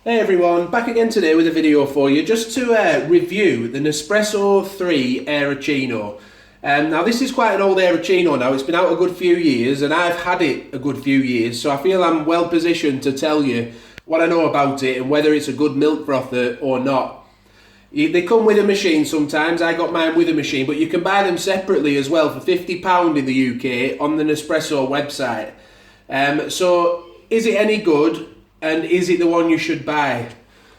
Hey everyone, back again today with a video for you just to review the Nespresso 3 Aeroccino. Now this is quite an old Aeroccino now, it's been out a good few years and I've had it a good few years, so I feel I'm well positioned to tell you what I know about it and whether it's a good milk frother or not. They come with a machine sometimes, I got mine with a machine, but you can buy them separately as well for £50 in the UK on the Nespresso website. So is it any good? And is it the one you should buy?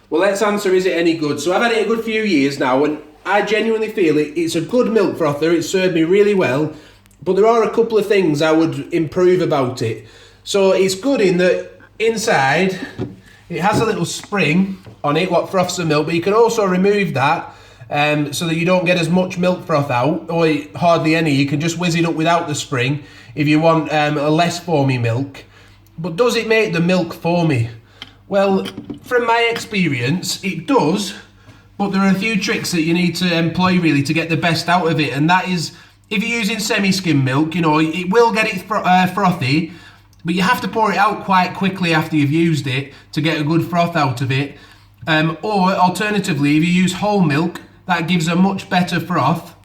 Well, let's answer, is it any good? So I've had it a good few years now and I genuinely feel it's a good milk frother. It's served me really well, but there are a couple of things I would improve about it. So it's good in that inside it has a little spring on it what froths the milk, but you can also remove that so that you don't get as much milk froth out, or hardly any. You can just whiz it up without the spring if you want a less foamy milk. But does it make the milk foamy? Well, from my experience, it does, but there are a few tricks that you need to employ really to get the best out of it, and that is, if you're using semi-skim milk, you know, it will get it frothy, but you have to pour it out quite quickly after you've used it to get a good froth out of it. Or alternatively, if you use whole milk, that gives a much better froth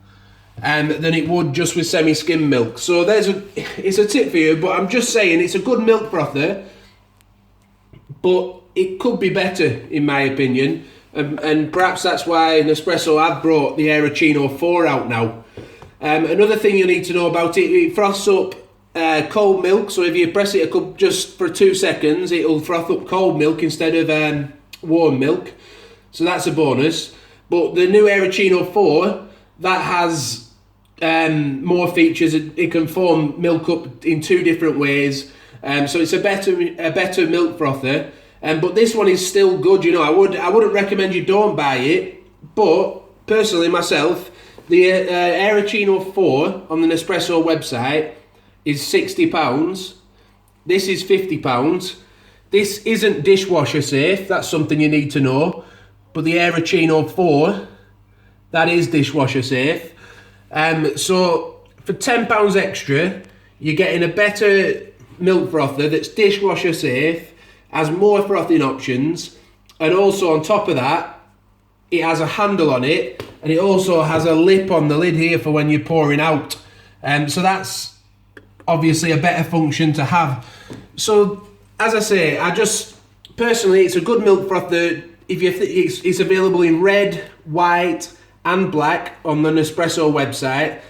than it would just with semi-skim milk. So it's a tip for you, but I'm just saying it's a good milk frother, but it could be better in my opinion, and perhaps that's why Nespresso have brought the Aeroccino 4 out now. Another thing you need to know about it, it froths up cold milk, so if you press it a cup just for 2 seconds, it'll froth up cold milk instead of warm milk, so that's a bonus. But the new Aeroccino 4, that has more features. It can form milk up in 2 different ways, so it's a better milk frother. But this one is still good. You know, I wouldn't recommend you don't buy it, but personally myself, the Aeroccino 4 on the Nespresso website is £60. This is £50. This isn't dishwasher safe. That's something you need to know. But the Aeroccino 4, that is dishwasher safe. So for £10 extra, you're getting a better milk frother that's dishwasher safe, has more frothing options, and also on top of that, it has a handle on it, and it also has a lip on the lid here for when you're pouring out. So that's obviously a better function to have. So as I say, personally, it's a good milk frother. It's available in red, white, and black on the Nespresso website.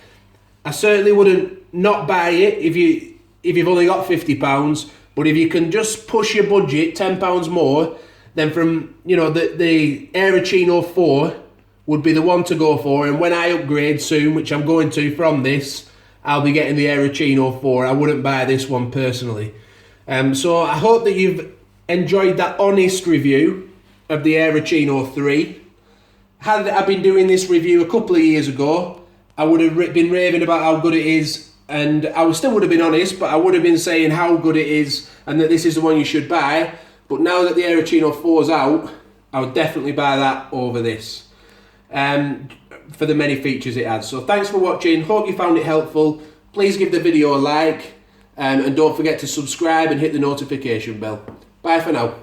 I certainly wouldn't not buy it if you've only got £50, but if you can just push your budget £10 more, then from, you know, the Aeroccino 4 would be the one to go for. And when I upgrade soon, which I'm going to from this, I'll be getting the Aeroccino 4. I wouldn't buy this one personally. So I hope that you've enjoyed that honest review of the Aeroccino 3. Had I been doing this review a couple of years ago, I would have been raving about how good it is, and I still would have been honest, but I would have been saying how good it is and that this is the one you should buy. But now that the Aeroccino 4's out, I would definitely buy that over this, for the many features it has. So thanks for watching, hope you found it helpful. Please give the video a like, and don't forget to subscribe and hit the notification bell. Bye for now.